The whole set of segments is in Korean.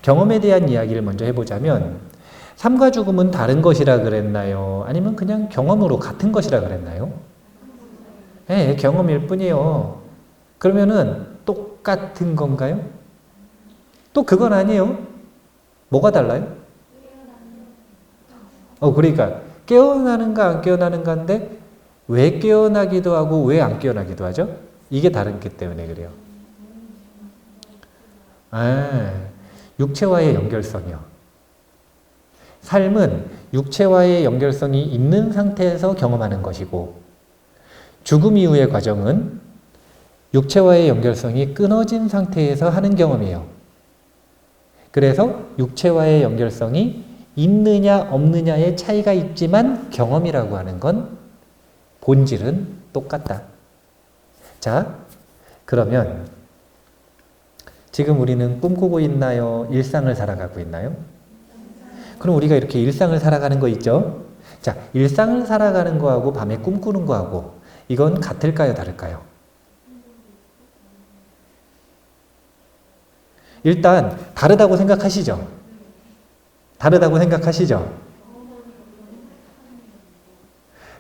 경험에 대한 이야기를 먼저 해보자면 삶과 죽음은 다른 것이라 그랬나요? 아니면 그냥 경험으로 같은 것이라 그랬나요? 네, 경험일 뿐이에요. 그러면은 똑같은 건가요? 또 그건 아니에요. 뭐가 달라요? 그러니까 깨어나는가 안 깨어나는가인데 왜 깨어나기도 하고 왜 안 깨어나기도 하죠? 이게 다르기 때문에 그래요. 육체와의 연결성이요. 삶은 육체와의 연결성이 있는 상태에서 경험하는 것이고 죽음 이후의 과정은 육체와의 연결성이 끊어진 상태에서 하는 경험이에요. 그래서 육체와의 연결성이 있느냐 없느냐의 차이가 있지만 경험이라고 하는 건 본질은 똑같다. 자, 그러면 지금 우리는 꿈꾸고 있나요? 일상을 살아가고 있나요? 그럼 우리가 이렇게 일상을 살아가는 거 있죠? 자, 일상을 살아가는 거하고 밤에 꿈꾸는 거하고 이건 같을까요? 다를까요? 일단 다르다고 생각하시죠? 다르다고 생각하시죠?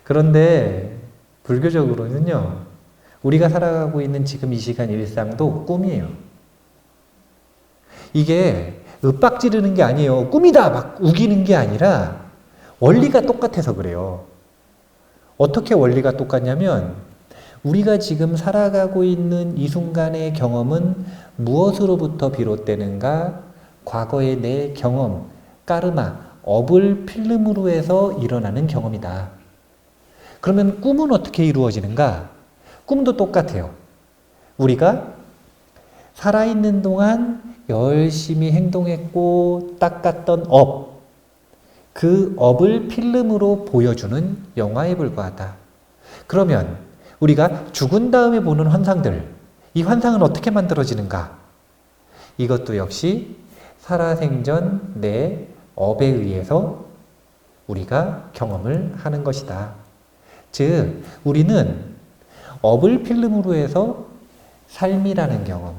그런데 불교적으로는요, 우리가 살아가고 있는 지금 이 시간 일상도 꿈이에요. 이게 윽박 지르는 게 아니에요. 꿈이다! 막 우기는 게 아니라 원리가 똑같아서 그래요. 어떻게 원리가 똑같냐면 우리가 지금 살아가고 있는 이 순간의 경험은 무엇으로부터 비롯되는가? 과거의 내 경험, 까르마, 업을 필름으로 해서 일어나는 경험이다. 그러면 꿈은 어떻게 이루어지는가? 꿈도 똑같아요. 우리가 살아있는 동안 열심히 행동했고 닦았던 업, 그 업을 필름으로 보여주는 영화에 불과하다. 그러면 우리가 죽은 다음에 보는 환상들, 이 환상은 어떻게 만들어지는가? 이것도 역시 살아생전 내 업에 의해서 우리가 경험을 하는 것이다. 즉, 우리는 업을 필름으로 해서 삶이라는 경험,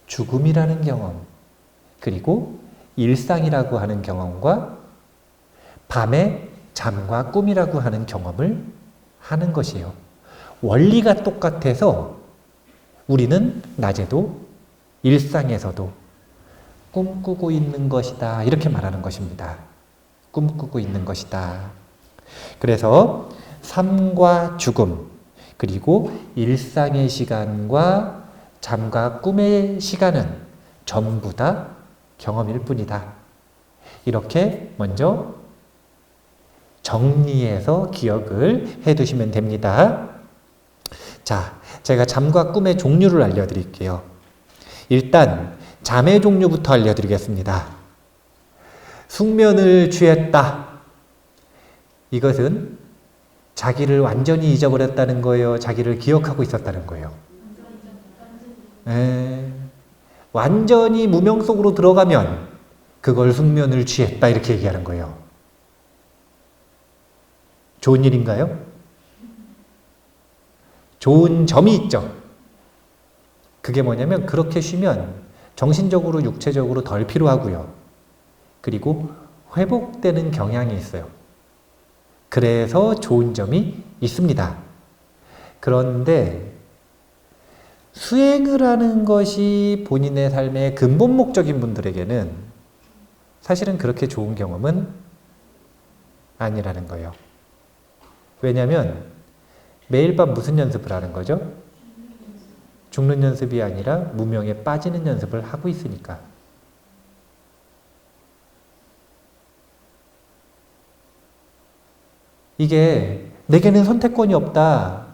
죽음이라는 경험, 그리고 일상이라고 하는 경험과 밤의 잠과 꿈이라고 하는 경험을 하는 것이에요. 원리가 똑같아서 우리는 낮에도 일상에서도 꿈꾸고 있는 것이다. 이렇게 말하는 것입니다. 꿈꾸고 있는 것이다. 그래서 삶과 죽음, 그리고 일상의 시간과 잠과 꿈의 시간은 전부 다 경험일 뿐이다. 이렇게 먼저 정리해서 기억을 해 두시면 됩니다. 자, 제가 잠과 꿈의 종류를 알려드릴게요. 일단 잠의 종류부터 알려드리겠습니다. 숙면을 취했다. 이것은 자기를 완전히 잊어버렸다는 거예요? 자기를 기억하고 있었다는 거예요? 완전히 무명 속으로 들어가면 그걸 숙면을 취했다 이렇게 얘기하는 거예요. 좋은 일인가요? 좋은 점이 있죠. 그게 뭐냐면 그렇게 쉬면 정신적으로 육체적으로 덜 피로하고요. 그리고 회복되는 경향이 있어요. 그래서 좋은 점이 있습니다. 그런데 수행을 하는 것이 본인의 삶의 근본 목적인 분들에게는 사실은 그렇게 좋은 경험은 아니라는 거예요. 왜냐하면 매일 밤 무슨 연습을 하는 거죠? 죽는 연습이 아니라 무명에 빠지는 연습을 하고 있으니까. 이게 내게는 선택권이 없다.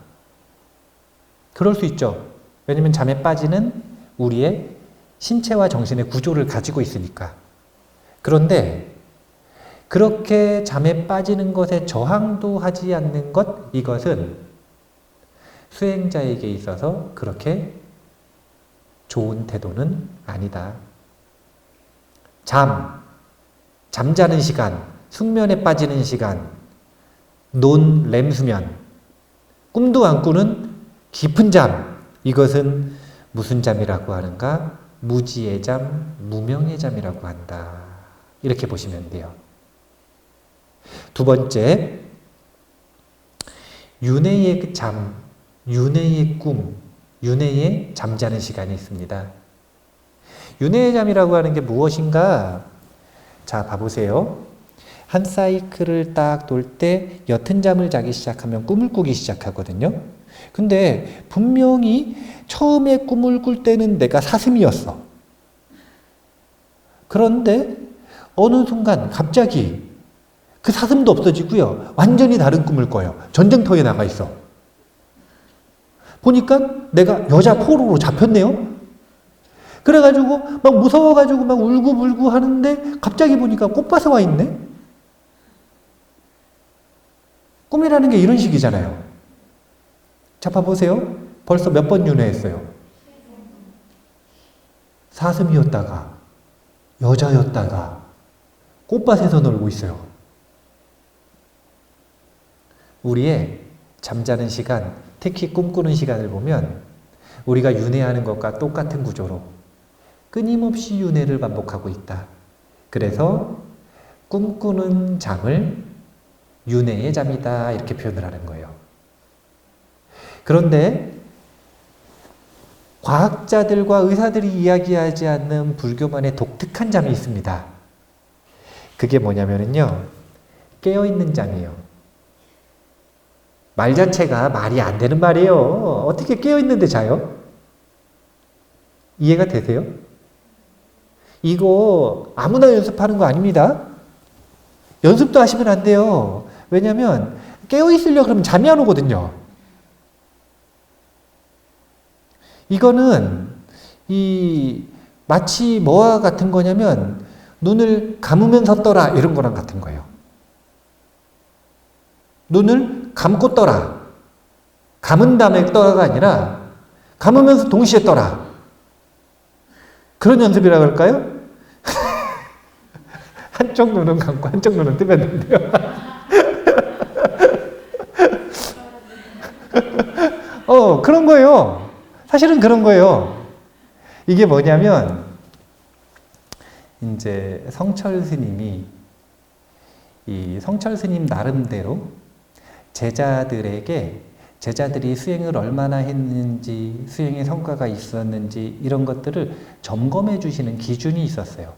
그럴 수 있죠. 왜냐하면 잠에 빠지는 우리의 신체와 정신의 구조를 가지고 있으니까. 그런데 그렇게 잠에 빠지는 것에 저항도 하지 않는 것, 이것은 수행자에게 있어서 그렇게 좋은 태도는 아니다. 잠자는 시간, 숙면에 빠지는 시간, 렘수면, 꿈도 안 꾸는 깊은 잠, 이것은 무슨 잠이라고 하는가? 무지의 잠, 무명의 잠이라고 한다. 이렇게 보시면 돼요. 두 번째, 윤회의 잠, 윤회의 꿈, 윤회의 잠자는 시간이 있습니다. 윤회의 잠이라고 하는 게 무엇인가? 자, 봐보세요. 한 사이클을 딱 돌 때 옅은 잠을 자기 시작하면 꿈을 꾸기 시작하거든요. 근데 분명히 처음에 꿈을 꿀 때는 내가 사슴이었어. 그런데 어느 순간 갑자기 그 사슴도 없어지고요. 완전히 다른 꿈을 꿔요. 전쟁터에 나가 있어. 보니까 내가 여자 포로로 잡혔네요. 그래가지고 막 무서워가지고 막 울고불고 하는데 갑자기 보니까 꽃밭에 와 있네. 꿈이라는 게 이런 식이잖아요. 자, 봐보세요. 벌써 몇 번 윤회했어요. 사슴이었다가 여자였다가 꽃밭에서 놀고 있어요. 우리의 잠자는 시간, 특히 꿈꾸는 시간을 보면 우리가 윤회하는 것과 똑같은 구조로 끊임없이 윤회를 반복하고 있다. 그래서 꿈꾸는 잠을 윤회의 잠이다 이렇게 표현을 하는 거예요. 그런데 과학자들과 의사들이 이야기하지 않는 불교만의 독특한 잠이 있습니다. 그게 뭐냐면요, 깨어있는 잠이에요. 말 자체가 말이 안 되는 말이에요. 어떻게 깨어있는데 자요? 이해가 되세요? 이거 아무나 연습하는 거 아닙니다. 연습도 하시면 안 돼요. 왜냐면 깨어있으려고 그러면 잠이 안 오거든요. 이거는 마치 뭐와 같은 거냐면 눈을 감으면서 떠라 이런 거랑 같은 거예요. 눈을 감고 떠라. 감은 다음에 떠라가 아니라 감으면서 동시에 떠라. 그런 연습이라고 할까요? 한쪽 눈은 감고 한쪽 눈은 뜨면 된대요. 그런 거예요. 사실은 그런 거예요. 이게 뭐냐면 이제 성철 스님이 이 성철 스님 나름대로 제자들이 수행을 얼마나 했는지, 수행의 성과가 있었는지 이런 것들을 점검해 주시는 기준이 있었어요.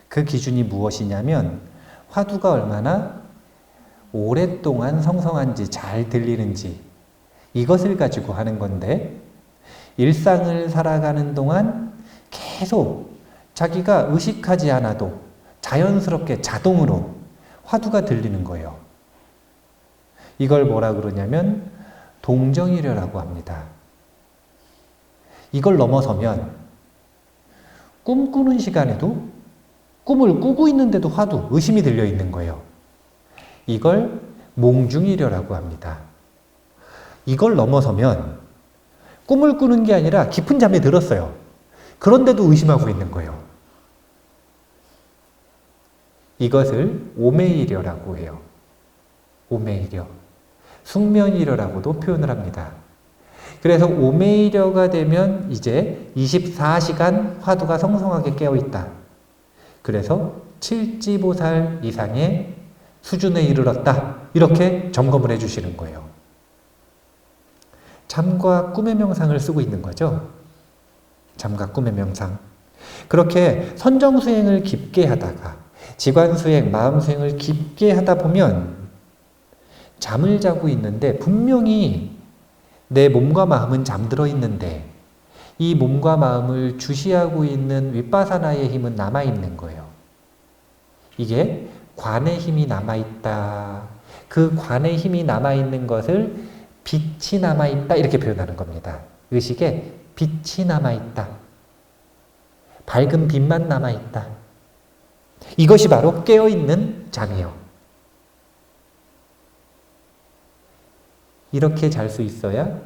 그 기준이 무엇이냐면 화두가 얼마나 오랫동안 성성한지 잘 들리는지 이것을 가지고 하는 건데, 일상을 살아가는 동안 계속 자기가 의식하지 않아도 자연스럽게 자동으로 화두가 들리는 거예요. 이걸 뭐라 그러냐면 동정이려라고 합니다. 이걸 넘어서면 꿈꾸는 시간에도 꿈을 꾸고 있는데도 화두, 의심이 들려 있는 거예요. 이걸 몽중이려라고 합니다. 이걸 넘어서면 꿈을 꾸는 게 아니라 깊은 잠에 들었어요. 그런데도 의심하고 있는 거예요. 이것을 오매이려라고 해요. 오매이려. 숙면이려라고도 표현을 합니다. 그래서 오매이려가 되면 이제 24시간 화두가 성성하게 깨어있다. 그래서 칠지보살 이상의 수준에 이르렀다. 이렇게 점검을 해주시는 거예요. 잠과 꿈의 명상을 쓰고 있는 거죠. 잠과 꿈의 명상. 그렇게 선정수행을 깊게 하다가 지관수행, 마음수행을 깊게 하다 보면 잠을 자고 있는데 분명히 내 몸과 마음은 잠들어 있는데 이 몸과 마음을 주시하고 있는 윗바사나의 힘은 남아있는 거예요. 이게 관의 힘이 남아있다. 그 관의 힘이 남아있는 것을 빛이 남아있다 이렇게 표현하는 겁니다. 의식에 빛이 남아있다. 밝은 빛만 남아있다. 이것이 바로 깨어있는 잠이에요. 이렇게 잘 수 있어야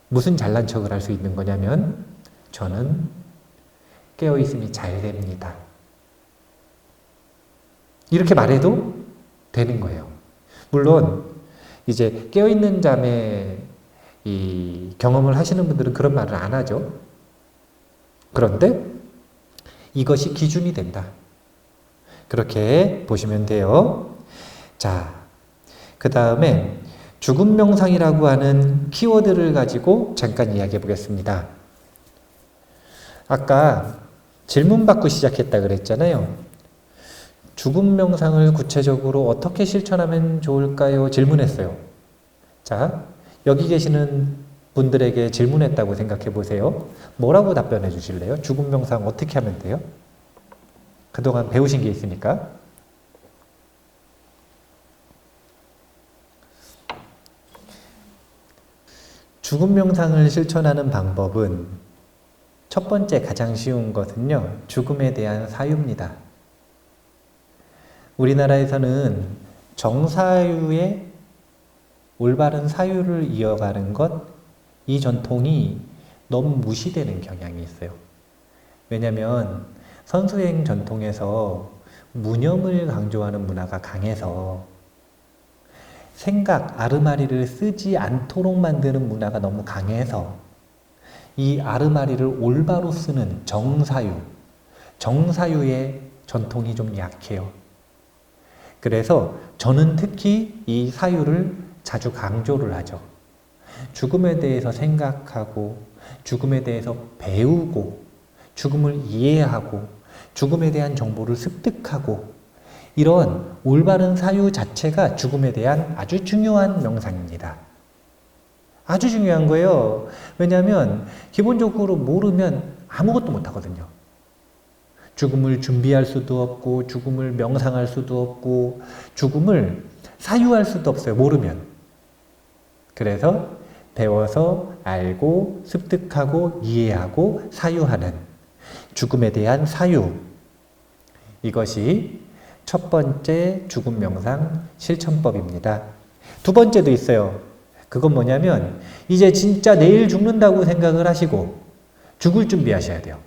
무슨 잘난 척을 할 수 있는 거냐면 저는 깨어있음이 잘 됩니다. 이렇게 말해도 되는 거예요. 물론 이제 깨어있는 잠에 이 경험을 하시는 분들은 그런 말을 안 하죠. 그런데 이것이 기준이 된다. 그렇게 보시면 돼요. 자, 그 다음에 죽음 명상이라고 하는 키워드를 가지고 잠깐 이야기해 보겠습니다. 아까 질문 받고 시작했다 그랬잖아요. 죽음 명상을 구체적으로 어떻게 실천하면 좋을까요? 질문했어요. 자, 여기 계시는 분들에게 질문했다고 생각해 보세요. 뭐라고 답변해 주실래요? 죽음 명상 어떻게 하면 돼요? 그동안 배우신 게 있으니까. 죽음 명상을 실천하는 방법은 첫 번째 가장 쉬운 것은요, 죽음에 대한 사유입니다. 우리나라에서는 정사유의 올바른 사유를 이어가는 것, 이 전통이 너무 무시되는 경향이 있어요. 왜냐하면 선수행 전통에서 무념을 강조하는 문화가 강해서 생각, 아르마리를 쓰지 않도록 만드는 문화가 너무 강해서 이 아르마리를 올바로 쓰는 정사유의 전통이 좀 약해요. 그래서 저는 특히 이 사유를 자주 강조를 하죠. 죽음에 대해서 생각하고, 죽음에 대해서 배우고, 죽음을 이해하고, 죽음에 대한 정보를 습득하고, 이런 올바른 사유 자체가 죽음에 대한 아주 중요한 명상입니다. 아주 중요한 거예요. 왜냐하면 기본적으로 모르면 아무것도 못하거든요. 죽음을 준비할 수도 없고, 죽음을 명상할 수도 없고, 죽음을 사유할 수도 없어요. 모르면. 그래서 배워서 알고, 습득하고, 이해하고, 사유하는 죽음에 대한 사유. 이것이 첫 번째 죽음 명상 실천법입니다. 두 번째도 있어요. 그건 뭐냐면 이제 진짜 내일 죽는다고 생각을 하시고 죽을 준비하셔야 돼요.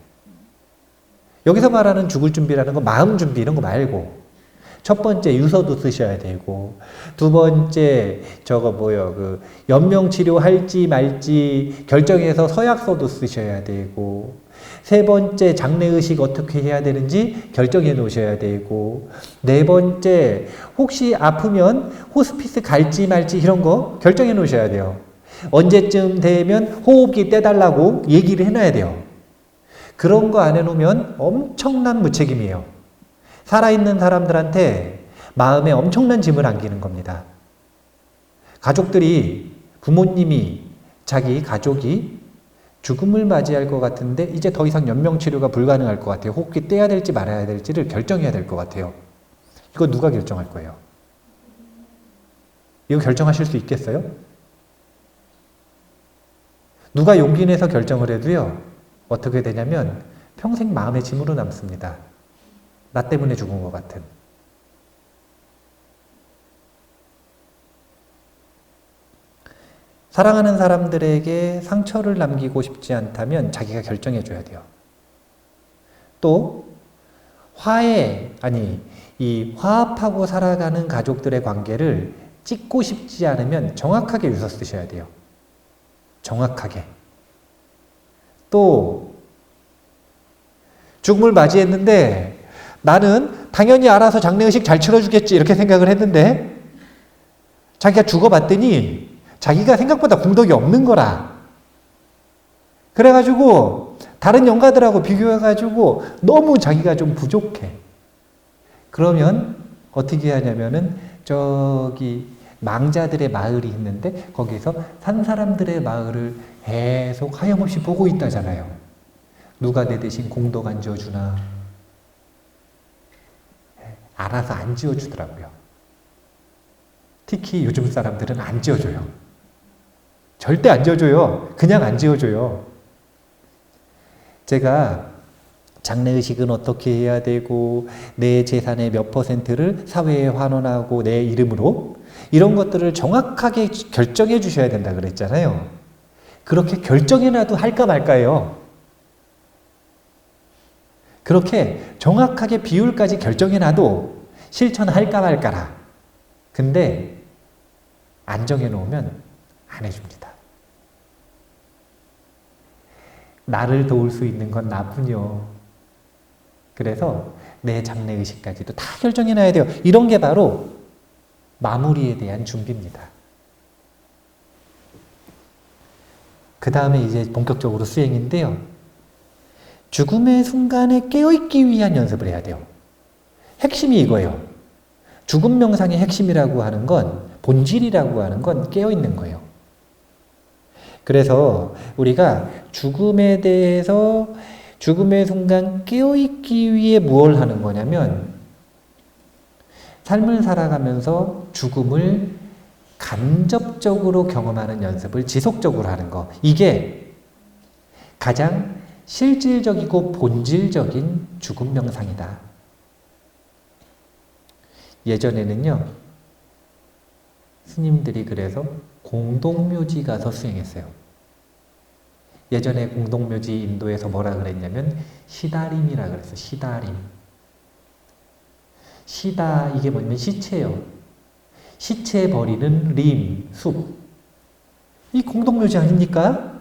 여기서 말하는 죽을 준비라는 건 마음 준비 이런 거 말고, 첫 번째 유서도 쓰셔야 되고, 두 번째 연명치료 할지 말지 결정해서 서약서도 쓰셔야 되고, 세 번째 장례의식 어떻게 해야 되는지 결정해 놓으셔야 되고, 네 번째 혹시 아프면 호스피스 갈지 말지 이런 거 결정해 놓으셔야 돼요. 언제쯤 되면 호흡기 떼달라고 얘기를 해놔야 돼요. 그런 거 안 해놓으면 엄청난 무책임이에요. 살아있는 사람들한테 마음에 엄청난 짐을 안기는 겁니다. 가족들이, 부모님이, 자기 가족이 죽음을 맞이할 것 같은데 이제 더 이상 연명치료가 불가능할 것 같아요. 호흡기 떼야 될지 말아야 될지를 결정해야 될 것 같아요. 이거 누가 결정할 거예요? 이거 결정하실 수 있겠어요? 누가 용기 내서 결정을 해도요, 어떻게 되냐면 평생 마음의 짐으로 남습니다. 나 때문에 죽은 것 같은. 사랑하는 사람들에게 상처를 남기고 싶지 않다면 자기가 결정해 줘야 돼요. 또 화합하고 살아가는 가족들의 관계를 찢고 싶지 않으면 정확하게 유서 쓰셔야 돼요. 정확하게. 또 죽음을 맞이했는데 나는 당연히 알아서 장례의식 잘 치러주겠지 이렇게 생각을 했는데 자기가 죽어봤더니 자기가 생각보다 공덕이 없는 거라. 그래가지고 다른 영가들하고 비교해가지고 너무 자기가 좀 부족해. 그러면 어떻게 하냐면은 저기 망자들의 마을이 있는데 거기서 산 사람들의 마을을 계속 하염없이 보고 있다잖아요. 누가 내 대신 공덕 안 지어주나. 알아서 안 지어주더라고요. 특히 요즘 사람들은 안 지어줘요. 절대 안 지어줘요. 그냥 안 지어줘요. 제가 장례의식은 어떻게 해야 되고 내 재산의 몇 %를 사회에 환원하고 내 이름으로 이런 것들을 정확하게 결정해 주셔야 된다 그랬잖아요. 그렇게 결정해놔도 할까 말까예요. 그렇게 정확하게 비율까지 결정해놔도 실천할까 말까라. 근데 안 정해놓으면 안 해줍니다. 나를 도울 수 있는 건 나뿐이요. 그래서 내 장래의식까지도 다 결정해놔야 돼요. 이런 게 바로 마무리에 대한 준비입니다. 그 다음에 이제 본격적으로 수행인데요. 죽음의 순간에 깨어있기 위한 연습을 해야 돼요. 핵심이 이거예요. 죽음 명상의 핵심이라고 하는 건, 본질이라고 하는 건 깨어있는 거예요. 그래서 우리가 죽음에 대해서 죽음의 순간 깨어있기 위해 무엇을 하는 거냐면, 삶을 살아가면서 죽음을 간접적으로 경험하는 연습을 지속적으로 하는 거. 이게 가장 실질적이고 본질적인 죽음 명상이다. 예전에는요, 스님들이 그래서 공동묘지 가서 수행했어요. 예전에 공동묘지 인도에서 뭐라 그랬냐면 시다림이라 그랬어요. 시다림. 시다, 이게 뭐냐면 시체요. 시체 버리는 림, 숲. 이 공동묘지 아닙니까?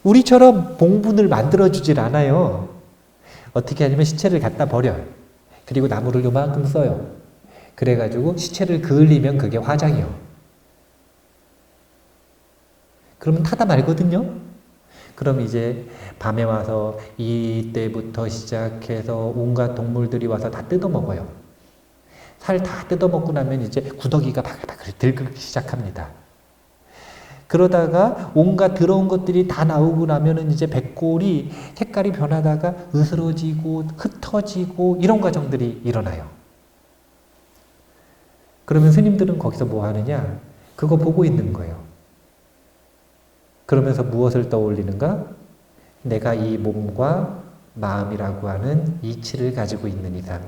우리처럼 봉분을 만들어주질 않아요. 어떻게 하냐면 시체를 갖다 버려요. 그리고 나무를 요만큼 써요. 그래가지고 시체를 그을리면 그게 화장이요. 그러면 타다 말거든요? 그럼 이제 밤에 와서 이때부터 시작해서 온갖 동물들이 와서 다 뜯어먹어요. 살 다 뜯어먹고 나면 이제 구더기가 바글바글 들끓기 시작합니다. 그러다가 온갖 더러운 것들이 다 나오고 나면은 이제 백골이 색깔이 변하다가 으스러지고 흩어지고 이런 과정들이 일어나요. 그러면 스님들은 거기서 뭐 하느냐? 그거 보고 있는 거예요. 그러면서 무엇을 떠올리는가? 내가 이 몸과 마음이라고 하는 이치를 가지고 있는 이상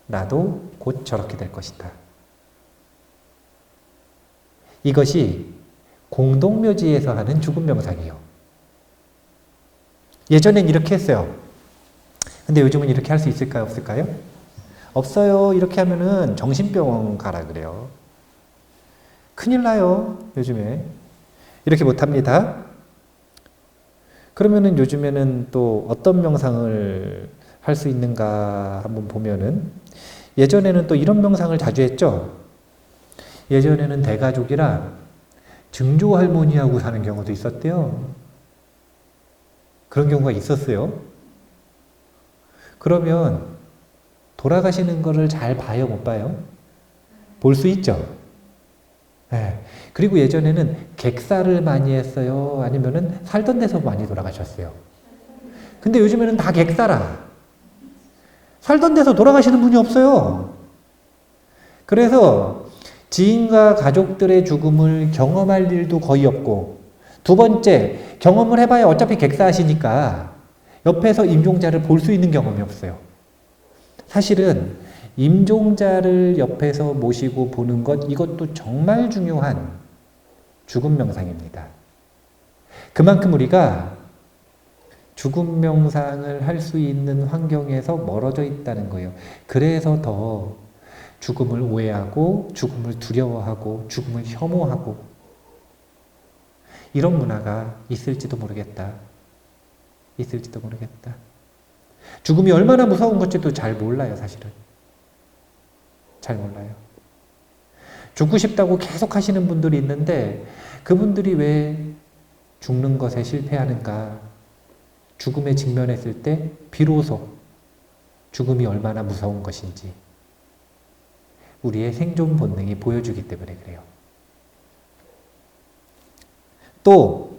나도 곧 저렇게 될 것이다. 이것이 공동묘지에서 하는 죽음 명상이에요. 예전엔 이렇게 했어요. 근데 요즘은 이렇게 할 수 있을까요? 없을까요? 없어요. 이렇게 하면은 정신병원 가라 그래요. 큰일 나요. 요즘에. 이렇게 못합니다. 그러면은 요즘에는 또 어떤 명상을 할 수 있는가 한번 보면은, 예전에는 또 이런 명상을 자주 했죠. 예전에는 대가족이랑 증조 할머니하고 사는 경우도 있었대요. 그런 경우가 있었어요. 그러면 돌아가시는 거를 잘 봐요, 못 봐요? 볼 수 있죠. 네. 그리고 예전에는 객사를 많이 했어요? 아니면은 살던 데서 많이 돌아가셨어요? 근데 요즘에는 다 객사라. 살던 데서 돌아가시는 분이 없어요. 그래서 지인과 가족들의 죽음을 경험할 일도 거의 없고, 두 번째, 경험을 해봐야 어차피 객사하시니까 옆에서 임종자를 볼 수 있는 경험이 없어요. 사실은 임종자를 옆에서 모시고 보는 것, 이것도 정말 중요한 죽음 명상입니다. 그만큼 우리가 죽음 명상을 할 수 있는 환경에서 멀어져 있다는 거예요. 그래서 더 죽음을 오해하고, 죽음을 두려워하고, 죽음을 혐오하고, 이런 문화가 있을지도 모르겠다. 있을지도 모르겠다. 죽음이 얼마나 무서운 건지도 잘 몰라요, 사실은. 잘 몰라요. 죽고 싶다고 계속 하시는 분들이 있는데, 그분들이 왜 죽는 것에 실패하는가? 죽음에 직면했을 때 비로소 죽음이 얼마나 무서운 것인지 우리의 생존 본능이 보여주기 때문에 그래요. 또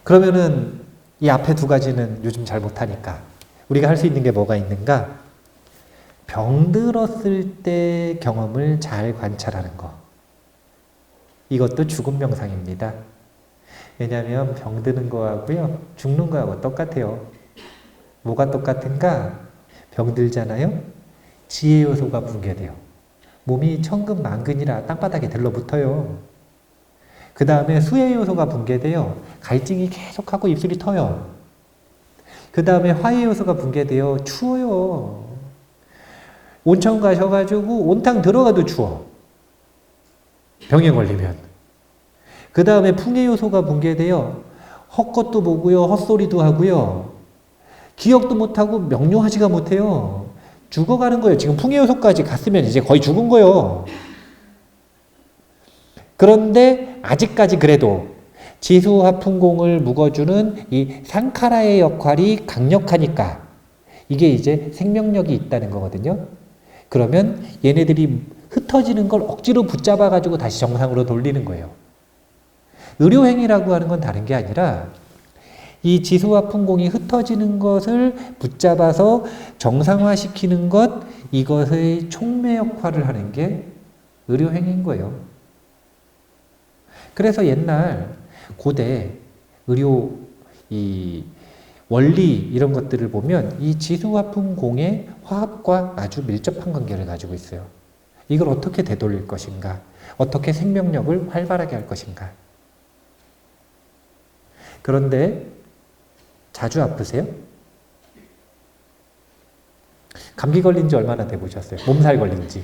그러면은 이 앞에 두 가지는 요즘 잘 못하니까 우리가 할 수 있는 게 뭐가 있는가? 병들었을 때 경험을 잘 관찰하는 거. 이것도 죽음 명상입니다. 왜냐하면 병드는 거하고요, 죽는 거하고 똑같아요. 뭐가 똑같은가? 병들잖아요? 지혜 요소가 붕괴돼요. 몸이 천근만근이라 땅바닥에 들러붙어요. 그 다음에 수혜 요소가 붕괴돼요. 갈증이 계속하고 입술이 터요. 그 다음에 화해 요소가 붕괴돼요. 추워요. 온천 가셔가지고 온탕 들어가도 추워. 병에 걸리면. 그 다음에 풍해 요소가 붕괴돼요. 헛것도 보고요, 헛소리도 하고요, 기억도 못하고 명료하지가 못해요. 죽어가는 거예요. 지금 풍해요소까지 갔으면 이제 거의 죽은 거예요. 그런데 아직까지 그래도 지수화풍공을 묶어주는 이 상카라의 역할이 강력하니까 이게 이제 생명력이 있다는 거거든요. 그러면 얘네들이 흩어지는 걸 억지로 붙잡아가지고 다시 정상으로 돌리는 거예요. 의료행위라고 하는 건 다른 게 아니라 이 지수화풍공이 흩어지는 것을 붙잡아서 정상화시키는 것, 이것의 촉매 역할을 하는 게 의료행위인 거예요. 그래서 옛날 고대 의료 이 원리 이런 것들을 보면 이 지수화풍공의 화합과 아주 밀접한 관계를 가지고 있어요. 이걸 어떻게 되돌릴 것인가? 어떻게 생명력을 활발하게 할 것인가? 그런데 자주 아프세요? 감기 걸린 지 얼마나 돼 보셨어요? 몸살 걸린 지.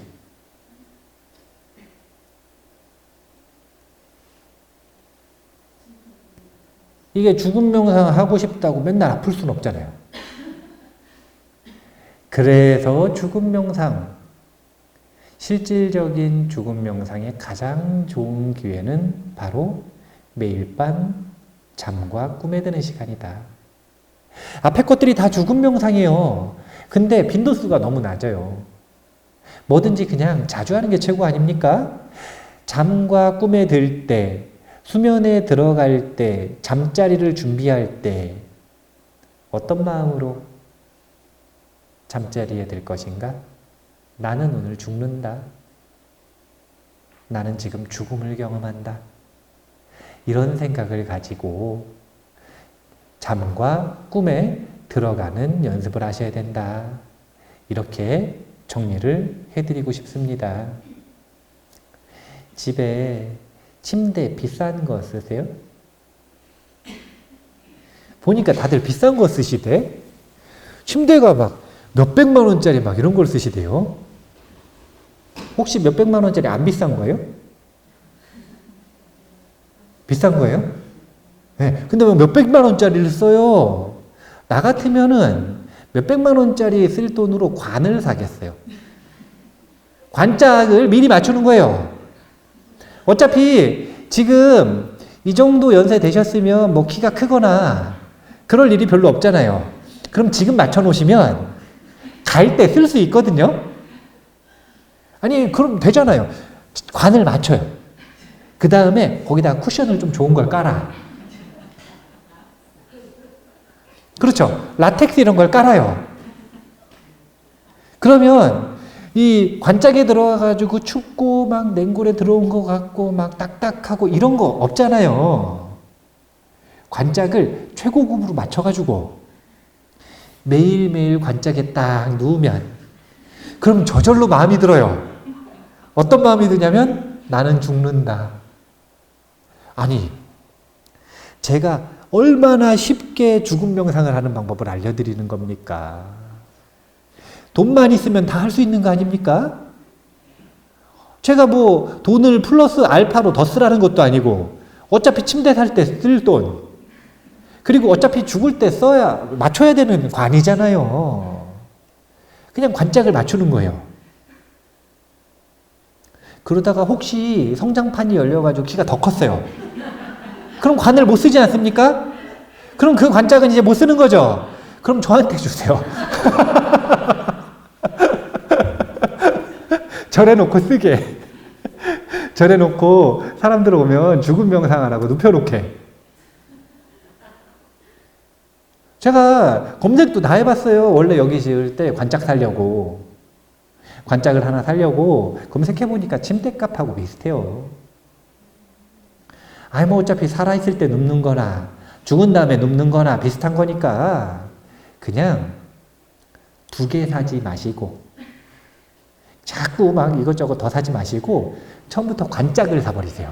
이게 죽음 명상 하고 싶다고 맨날 아플 수는 없잖아요. 그래서 죽음 명상, 실질적인 죽음 명상의 가장 좋은 기회는 바로 매일 밤 잠과 꿈에 드는 시간이다. 앞에 것들이 다 죽음 명상이에요. 근데 빈도수가 너무 낮아요. 뭐든지 그냥 자주 하는 게 최고 아닙니까? 잠과 꿈에 들 때, 수면에 들어갈 때, 잠자리를 준비할 때 어떤 마음으로 잠자리에 들 것인가? 나는 오늘 죽는다. 나는 지금 죽음을 경험한다. 이런 생각을 가지고 잠과 꿈에 들어가는 연습을 하셔야 된다. 이렇게 정리를 해드리고 싶습니다. 집에 침대 비싼 거 쓰세요? 보니까 다들 비싼 거 쓰시대. 침대가 막 몇백만 원짜리 막 이런 걸 쓰시대요. 혹시 몇백만 원짜리 안 비싼 거예요? 비싼 거예요? 네. 근데 왜 몇백만 원짜리를 써요? 나 같으면은 몇백만 원짜리 쓸 돈으로 관을 사겠어요. 관짝을 미리 맞추는 거예요. 어차피 지금 이 정도 연세 되셨으면 뭐 키가 크거나 그럴 일이 별로 없잖아요. 그럼 지금 맞춰 놓으시면 갈 때 쓸 수 있거든요. 아니 그럼 되잖아요. 관을 맞춰요. 그 다음에 거기다가 쿠션을 좀 좋은 걸 깔아. 그렇죠. 라텍스 이런 걸 깔아요. 그러면 이 관짝에 들어가가지고 춥고 막 냉골에 들어온 것 같고 막 딱딱하고 이런 거 없잖아요. 관짝을 최고급으로 맞춰가지고 매일매일 관짝에 딱 누우면 그럼 저절로 마음이 들어요. 어떤 마음이 드냐면 나는 죽는다. 아니 제가 얼마나 쉽게 죽음 명상을 하는 방법을 알려드리는 겁니까? 돈만 있으면 다 할 수 있는 거 아닙니까? 제가 뭐 돈을 플러스 알파로 더 쓰라는 것도 아니고 어차피 침대 살 때 쓸 돈 그리고 어차피 죽을 때 써야 맞춰야 되는 관이잖아요. 그냥 관짝을 맞추는 거예요. 그러다가 혹시 성장판이 열려가지고 키가 더 컸어요. 그럼 관을 못 쓰지 않습니까? 그럼 그 관짝은 이제 못 쓰는 거죠. 그럼 저한테 주세요. 절해놓고 쓰게. 절해놓고 사람들 오면 죽음 명상하라고 눕혀놓게. 제가 검색도 다 해봤어요. 원래 여기 지을 때 관짝 사려고. 관짝을 하나 사려고 검색해보니까 침대값하고 비슷해요. 아니 뭐 어차피 살아있을 때 눕는 거나 죽은 다음에 눕는 거나 비슷한 거니까 그냥 2개 사지 마시고 자꾸 막 이것저것 더 사지 마시고 처음부터 관짝을 사버리세요.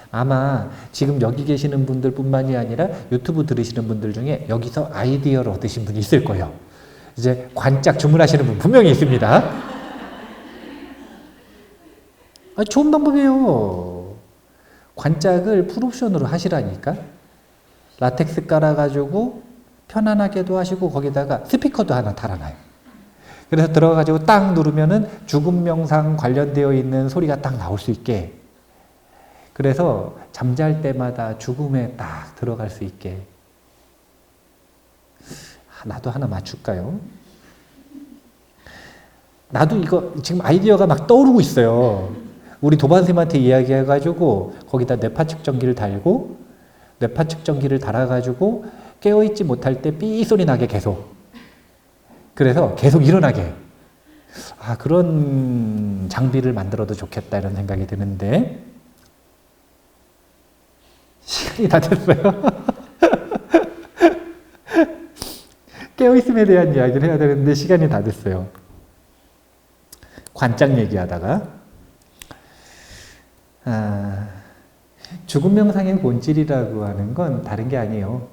아마 지금 여기 계시는 분들 뿐만이 아니라 유튜브 들으시는 분들 중에 여기서 아이디어를 얻으신 분이 있을 거예요. 이제 관짝 주문하시는 분 분명히 있습니다. 좋은 방법이에요. 관짝을 풀옵션으로 하시라니까. 라텍스 깔아가지고 편안하게도 하시고 거기다가 스피커도 하나 달아놔요. 그래서 들어가가지고 딱 누르면은 죽음 명상 관련되어 있는 소리가 딱 나올 수 있게. 그래서 잠잘 때마다 죽음에 딱 들어갈 수 있게. 나도 하나 맞출까요? 나도 이거 지금 아이디어가 막 떠오르고 있어요. 우리 도반쌤한테 이야기해가지고 거기다 뇌파 측정기를 달고 뇌파 측정기를 달아가지고 깨어있지 못할 때 삐 소리 나게 계속. 그래서 계속 일어나게. 그런 장비를 만들어도 좋겠다 이런 생각이 드는데 시간이 다 됐어요. 깨어있음에 대한 이야기를 해야 되는데 시간이 다 됐어요. 관짝 얘기하다가 죽음 명상의 본질이라고 하는 건 다른 게 아니에요.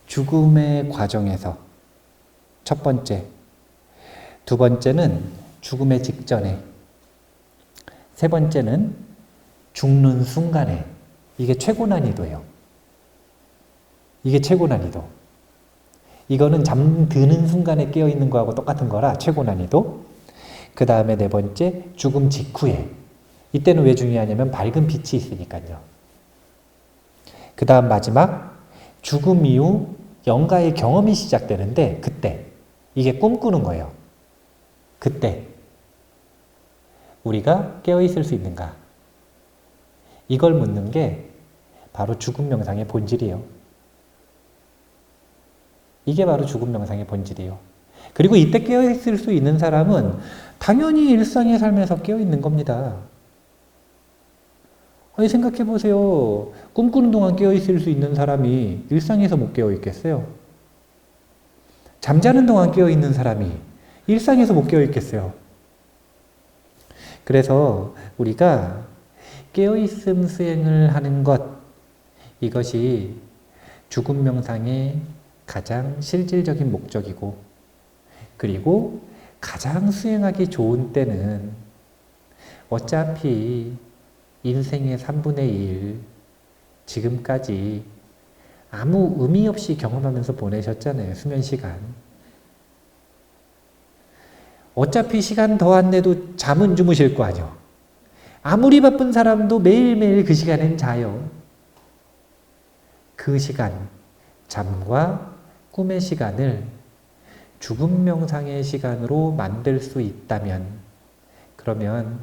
죽음의 과정에서 첫 번째, 두 번째는 죽음의 직전에, 세 번째는 죽는 순간에. 이게 최고 난이도예요. 이게 최고 난이도. 이거는 잠드는 순간에 깨어있는 거하고 똑같은 거라 최고 난이도. 그 다음에 네 번째, 죽음 직후에. 이때는 왜 중요하냐면 밝은 빛이 있으니까요. 그 다음 마지막, 죽음 이후 영가의 경험이 시작되는데 그때. 이게 꿈꾸는 거예요. 그때 우리가 깨어있을 수 있는가? 이걸 묻는 게 바로 죽음 명상의 본질이에요. 이게 바로 죽음 명상의 본질이에요. 그리고 이때 깨어있을 수 있는 사람은 당연히 일상의 삶에서 깨어있는 겁니다. 아니 생각해 보세요. 꿈꾸는 동안 깨어있을 수 있는 사람이 일상에서 못 깨어있겠어요? 잠자는 동안 깨어있는 사람이 일상에서 못 깨어있겠어요? 그래서 우리가 깨어있음 수행을 하는 것, 이것이 죽음 명상의 가장 실질적인 목적이고, 그리고 가장 수행하기 좋은 때는 어차피 인생의 3분의 1, 지금까지 아무 의미 없이 경험하면서 보내셨잖아요. 수면 시간. 어차피 시간 더 안 내도 잠은 주무실 거 아니요. 아무리 바쁜 사람도 매일매일 그 시간엔 자요. 그 시간, 잠과 꿈의 시간을 죽음 명상의 시간으로 만들 수 있다면, 그러면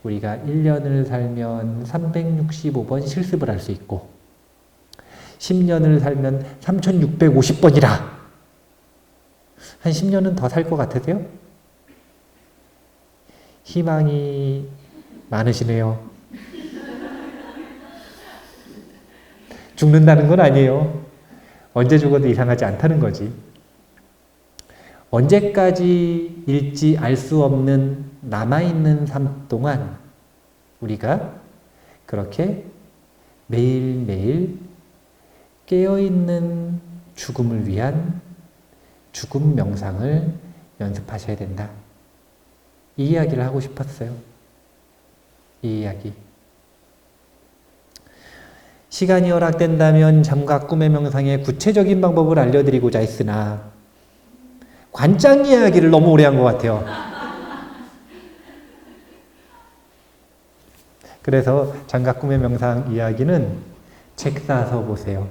우리가 1년을 살면 365번 실습을 할 수 있고 10년을 살면 3650번이라. 한 10년은 더 살 것 같으세요? 희망이 많으시네요. 죽는다는 건 아니에요. 언제 죽어도 이상하지 않다는 거지. 언제까지일지 알 수 없는 남아있는 삶 동안 우리가 그렇게 매일매일 깨어있는 죽음을 위한 죽음 명상을 연습하셔야 된다. 이 이야기를 하고 싶었어요. 이 이야기. 시간이 허락된다면 잠과 꿈의 명상의 구체적인 방법을 알려드리고자 했으나 관짝 이야기를 너무 오래 한 것 같아요. 그래서 잠과 꿈의 명상 이야기는 책 사서 보세요.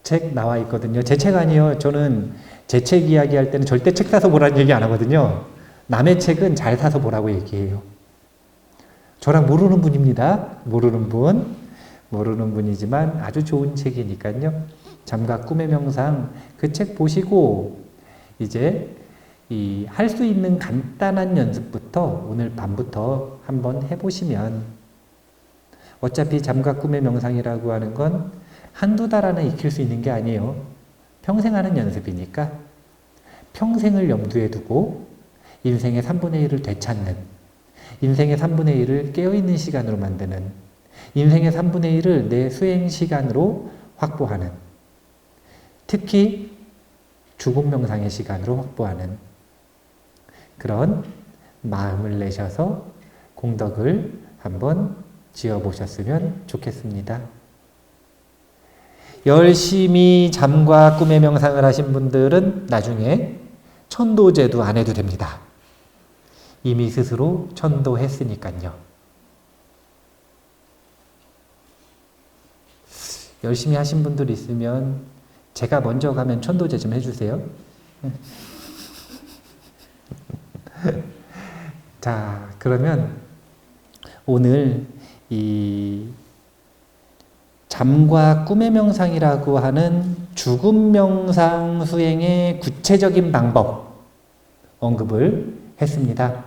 책 나와 있거든요. 제 책 아니에요. 저는 제 책 이야기할 때는 절대 책 사서 보라는 얘기 안 하거든요. 남의 책은 잘 사서 보라고 얘기해요. 저랑 모르는 분입니다. 모르는 분이지만 아주 좋은 책이니까요. 잠과 꿈의 명상 그 책 보시고 이제 할 수 있는 간단한 연습부터 오늘 밤부터 한번 해보시면, 어차피 잠과 꿈의 명상이라고 하는 건 한두 달 안에 익힐 수 있는 게 아니에요. 평생 하는 연습이니까 평생을 염두에 두고 인생의 3분의 1을 되찾는, 인생의 3분의 1을 깨어있는 시간으로 만드는, 인생의 3분의 1을 내 수행 시간으로 확보하는, 특히 죽음 명상의 시간으로 확보하는 그런 마음을 내셔서 공덕을 한번 지어 보셨으면 좋겠습니다. 열심히 잠과 꿈의 명상을 하신 분들은 나중에 천도제도 안 해도 됩니다. 이미 스스로 천도했으니까요. 열심히 하신 분들 있으면 제가 먼저 가면 천도제 좀 해주세요. 자, 그러면 오늘 이 잠과 꿈의 명상이라고 하는 죽음 명상 수행의 구체적인 방법 언급을 했습니다.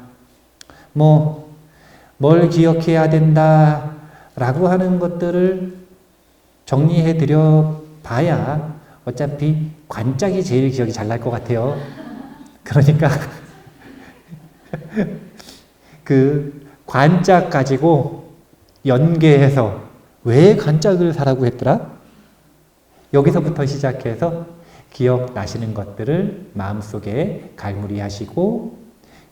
뭘 기억해야 된다라고 하는 것들을 정리해 드려 봐야 어차피 관짝이 제일 기억이 잘 날 것 같아요. 그러니까 그 관짝 가지고 연계해서 왜 관짝을 사라고 했더라? 여기서부터 시작해서 기억나시는 것들을 마음속에 갈무리하시고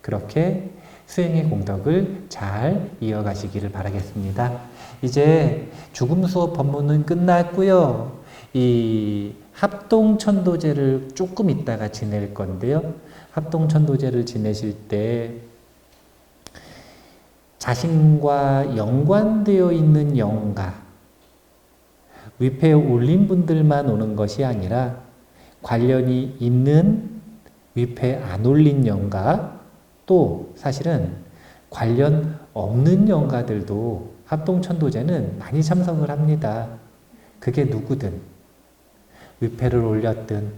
그렇게 수행의 공덕을 잘 이어가시기를 바라겠습니다. 이제 죽음 수업 법문은 끝났고요. 이 합동천도제를 조금 있다가 지낼 건데요. 합동천도제를 지내실 때 자신과 연관되어 있는 영가, 위패에 올린 분들만 오는 것이 아니라 관련이 있는 위패에 안 올린 영가, 또 사실은 관련 없는 영가들도 합동천도제는 많이 참석을 합니다. 그게 누구든 위패를 올렸든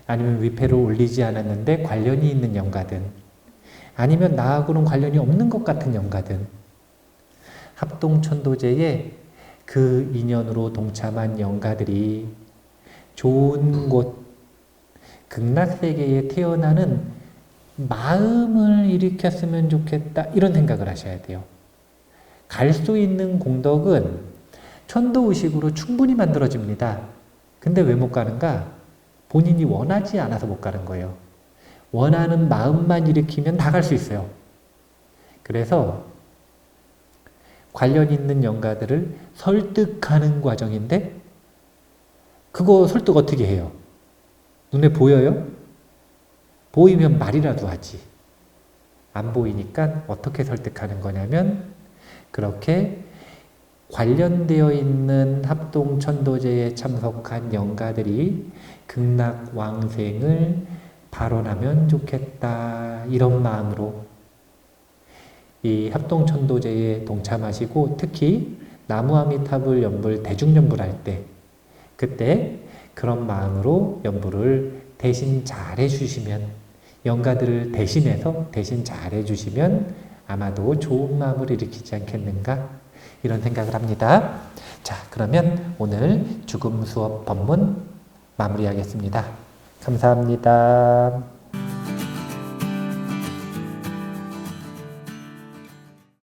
아니면 위패를 올리지 않았는데 관련이 있는 영가든 아니면 나하고는 관련이 없는 것 같은 영가든 합동천도제에 그 인연으로 동참한 영가들이 좋은 곳, 극락세계에 태어나는 마음을 일으켰으면 좋겠다 이런 생각을 하셔야 돼요. 갈 수 있는 공덕은 천도의식으로 충분히 만들어집니다. 근데 왜 못 가는가? 본인이 원하지 않아서 못 가는 거예요. 원하는 마음만 일으키면 다 갈 수 있어요. 그래서 관련 있는 영가들을 설득하는 과정인데 그거 설득 어떻게 해요? 눈에 보여요? 보이면 말이라도 하지. 안 보이니까 어떻게 설득하는 거냐면 그렇게 관련되어 있는 합동천도제에 참석한 영가들이 극락왕생을 발언하면 좋겠다 이런 마음으로 이 합동천도제에 동참하시고 특히 나무아미타불 연불 대중연불할 때 그때 그런 마음으로 연불을 대신 잘 해주시면 영가들을 대신해서 대신 잘 해주시면 아마도 좋은 마음을 일으키지 않겠는가 이런 생각을 합니다. 자, 그러면 오늘 죽음 수업 법문 마무리하겠습니다. 감사합니다.